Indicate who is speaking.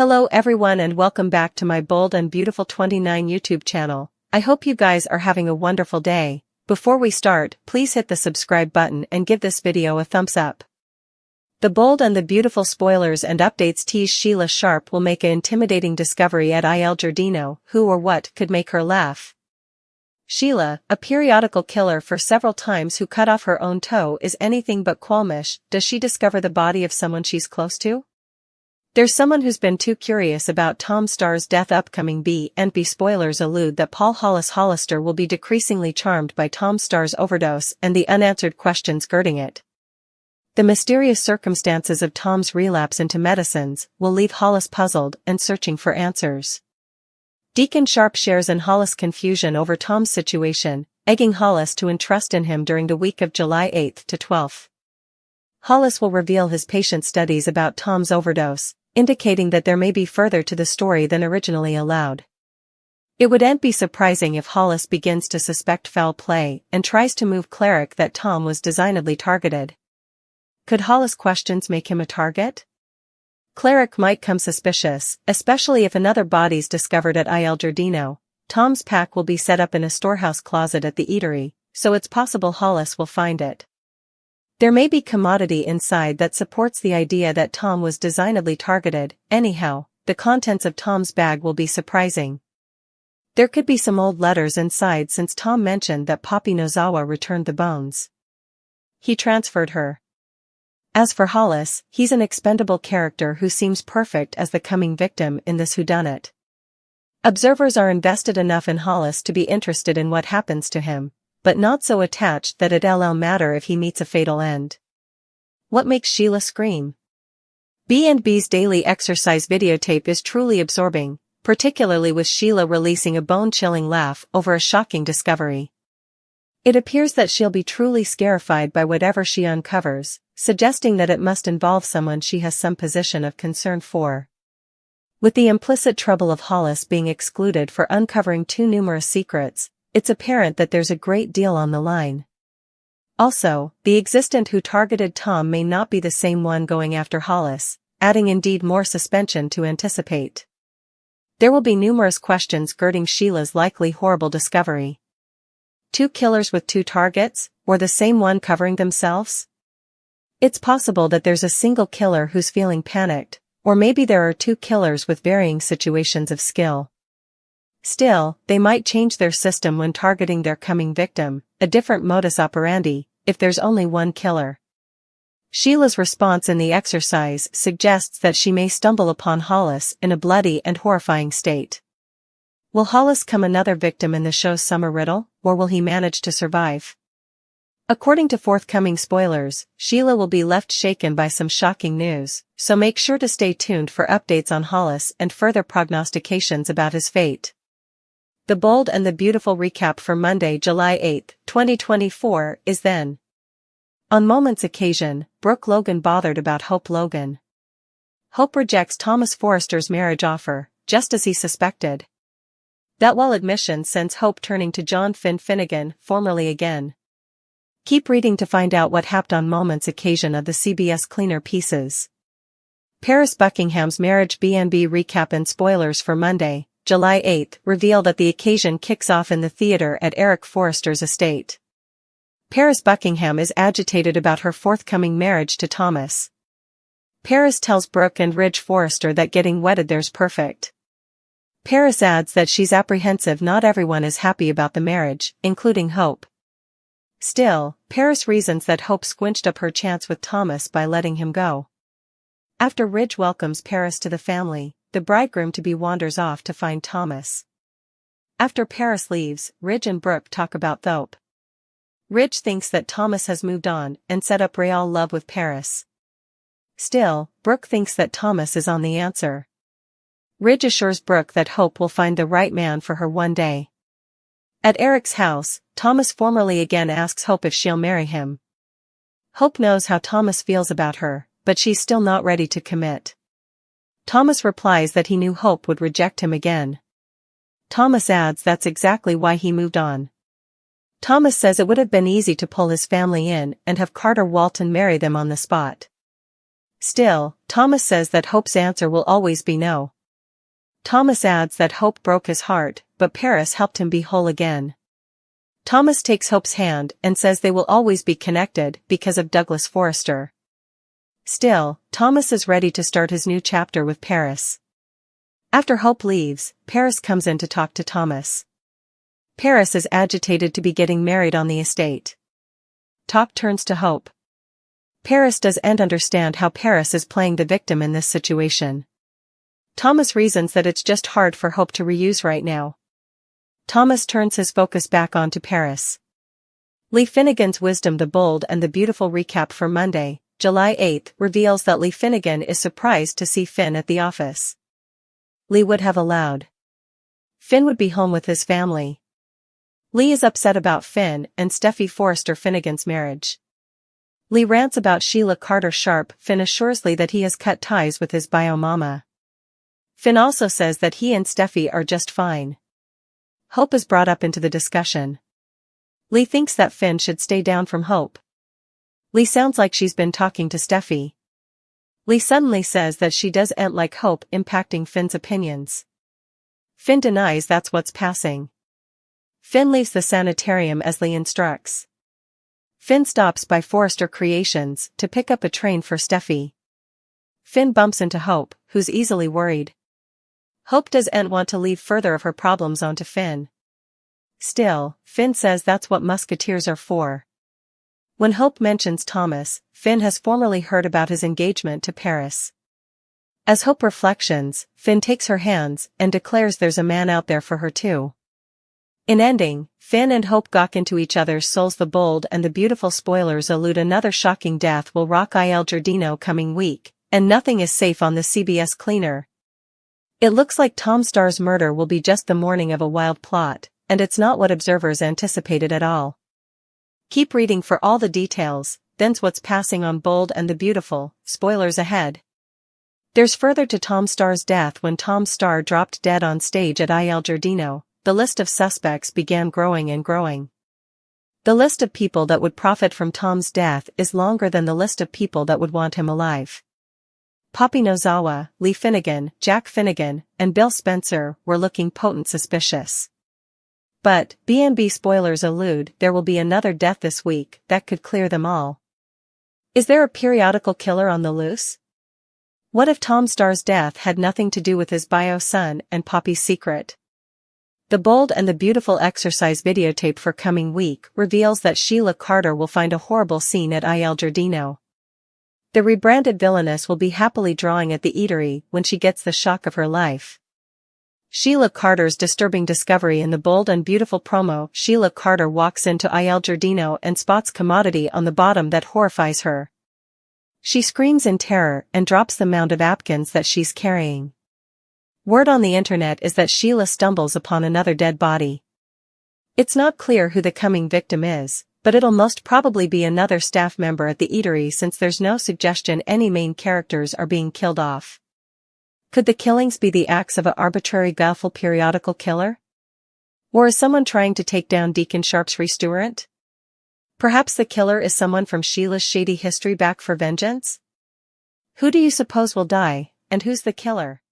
Speaker 1: Hello everyone and welcome back to my Bold and Beautiful 29 YouTube channel. I hope you guys are having a wonderful day. Before we start, please hit the subscribe button and give this video a thumbs up. The Bold and the Beautiful spoilers and updates tease Sheila Sharp will make an intimidating discovery at Il Giardino. Who or what could make her laugh? Sheila, a periodical killer for several times who cut off her own toe, is anything but qualmish. Does she discover the body of someone she's close to? There's someone who's been too curious about Tom Starr's death. Upcoming B&B spoilers allude that Paul Hollister will be decreasingly charmed by Tom Starr's overdose and the unanswered questions girding it. The mysterious circumstances of Tom's relapse into medicines will leave Hollis puzzled and searching for answers. Deacon Sharp shares in Hollis' confusion over Tom's situation, egging Hollis to entrust in him during the week of July 8 to 12. Hollis will reveal his patient studies about Tom's overdose, indicating that there may be further to the story than originally allowed. It wouldn't be surprising if Hollis begins to suspect foul play and tries to move Cleric that Tom was designedly targeted. Could Hollis' questions make him a target? Cleric might come suspicious, especially if another body's discovered at Il Giardino. Tom's pack will be set up in a storehouse closet at the eatery, so it's possible Hollis will find it. There may be commodity inside that supports the idea that Tom was designedly targeted. Anyhow, the contents of Tom's bag will be surprising. There could be some old letters inside since Tom mentioned that Poppy Nozawa returned the bones. He transferred her. As for Hollis, he's an expendable character who seems perfect as the coming victim in this whodunit. Observers are invested enough in Hollis to be interested in what happens to him, but not so attached that it'll matter if he meets a fatal end. What makes Sheila scream? B&B's daily exercise videotape is truly absorbing, particularly with Sheila releasing a bone-chilling laugh over a shocking discovery. It appears that she'll be truly scarified by whatever she uncovers, suggesting that it must involve someone she has some position of concern for. With the implicit trouble of Hollis being excluded for uncovering too numerous secrets, it's apparent that there's a great deal on the line. Also, the existent who targeted Tom may not be the same one going after Hollis, adding indeed more suspension to anticipate. There will be numerous questions girding Sheila's likely horrible discovery. Two killers with two targets, or the same one covering themselves? It's possible that there's a single killer who's feeling panicked, or maybe there are two killers with varying situations of skill. Still, they might change their system when targeting their coming victim, a different modus operandi, if there's only one killer. Sheila's response in the exercise suggests that she may stumble upon Hollis in a bloody and horrifying state. Will Hollis come another victim in the show's summer riddle, or will he manage to survive? According to forthcoming spoilers, Sheila will be left shaken by some shocking news, so make sure to stay tuned for updates on Hollis and further prognostications about his fate. The Bold and the Beautiful recap for Monday, July 8, 2024 is then. On Moment's occasion, Brooke Logan bothered about Hope Logan. Hope rejects Thomas Forrester's marriage offer, just as he suspected. That wall admission sends Hope turning to John Finnegan, formerly again. Keep reading to find out what happened on Moment's occasion of the CBS Cleaner pieces. Paris Buckingham's marriage B&B recap and spoilers for Monday, July 8 reveal that the occasion kicks off in the theater at Eric Forrester's estate. Paris Buckingham is agitated about her forthcoming marriage to Thomas. Paris tells Brooke and Ridge Forrester that getting wedded there's perfect. Paris adds that she's apprehensive not everyone is happy about the marriage, including Hope. Still, Paris reasons that Hope squinched up her chance with Thomas by letting him go. After Ridge welcomes Paris to the family, the bridegroom-to-be wanders off to find Thomas. After Paris leaves, Ridge and Brooke talk about Hope. Ridge thinks that Thomas has moved on and set up real love with Paris. Still, Brooke thinks that Thomas is on the answer. Ridge assures Brooke that Hope will find the right man for her one day. At Eric's house, Thomas formally again asks Hope if she'll marry him. Hope knows how Thomas feels about her, but she's still not ready to commit. Thomas replies that he knew Hope would reject him again. Thomas adds that's exactly why he moved on. Thomas says it would have been easy to pull his family in and have Carter Walton marry them on the spot. Still, Thomas says that Hope's answer will always be no. Thomas adds that Hope broke his heart, but Paris helped him be whole again. Thomas takes Hope's hand and says they will always be connected because of Douglas Forrester. Still, Thomas is ready to start his new chapter with Paris. After Hope leaves, Paris comes in to talk to Thomas. Paris is agitated to be getting married on the estate. Talk turns to Hope. Paris doesn't understand how Paris is playing the victim in this situation. Thomas reasons that it's just hard for Hope to reuse right now. Thomas turns his focus back onto Paris. Lee Finnegan's Wisdom the Bold and the Beautiful recap for Monday, July 8th reveals that Lee Finnegan is surprised to see Finn at the office. Lee would have allowed. Finn would be home with his family. Lee is upset about Finn and Steffy Forrester Finnegan's marriage. Lee rants about Sheila Carter Sharp. Finn assures Lee that he has cut ties with his bio mama. Finn also says that he and Steffy are just fine. Hope is brought up into the discussion. Lee thinks that Finn should stay down from Hope. Lee sounds like she's been talking to Steffy. Lee suddenly says that she doesn't like Hope impacting Finn's opinions. Finn denies that's what's passing. Finn leaves the sanitarium as Lee instructs. Finn stops by Forrester Creations to pick up a train for Steffy. Finn bumps into Hope, who's easily worried. Hope doesn't want to leave further of her problems onto Finn. Still, Finn says that's what musketeers are for. When Hope mentions Thomas, Finn has formerly heard about his engagement to Paris. As Hope reflections, Finn takes her hands and declares there's a man out there for her too. In ending, Finn and Hope gawk into each other's souls. The Bold and the Beautiful spoilers allude another shocking death will rock Il Giardino coming week, and nothing is safe on the CBS cleaner. It looks like Tom Starr's murder will be just the morning of a wild plot, and it's not what observers anticipated at all. Keep reading for all the details. Then's what's passing on Bold and the Beautiful, spoilers ahead. There's further to Tom Starr's death. When Tom Starr dropped dead on stage at Il Giardino, the list of suspects began growing and growing. The list of people that would profit from Tom's death is longer than the list of people that would want him alive. Poppy Nozawa, Lee Finnegan, Jack Finnegan, and Bill Spencer were looking potent suspicious. But, B&B spoilers allude there will be another death this week that could clear them all. Is there a periodical killer on the loose? What if Tom Starr's death had nothing to do with his bio son and Poppy's secret? The Bold and the Beautiful exercise videotape for coming week reveals that Sheila Carter will find a horrible scene at Il Giardino. The rebranded villainess will be happily drawing at the eatery when she gets the shock of her life. Sheila Carter's disturbing discovery in the Bold and Beautiful promo. Sheila Carter walks into Il Giardino and spots commodity on the bottom that horrifies her. She screams in terror and drops the mound of napkins that she's carrying. Word on the internet is that Sheila stumbles upon another dead body. It's not clear who the coming victim is, but it'll most probably be another staff member at the eatery since there's no suggestion any main characters are being killed off. Could the killings be the acts of an arbitrary guileful periodical killer? Or is someone trying to take down Deacon Sharp's restaurant? Perhaps the killer is someone from Sheila's shady history back for vengeance? Who do you suppose will die, and who's the killer?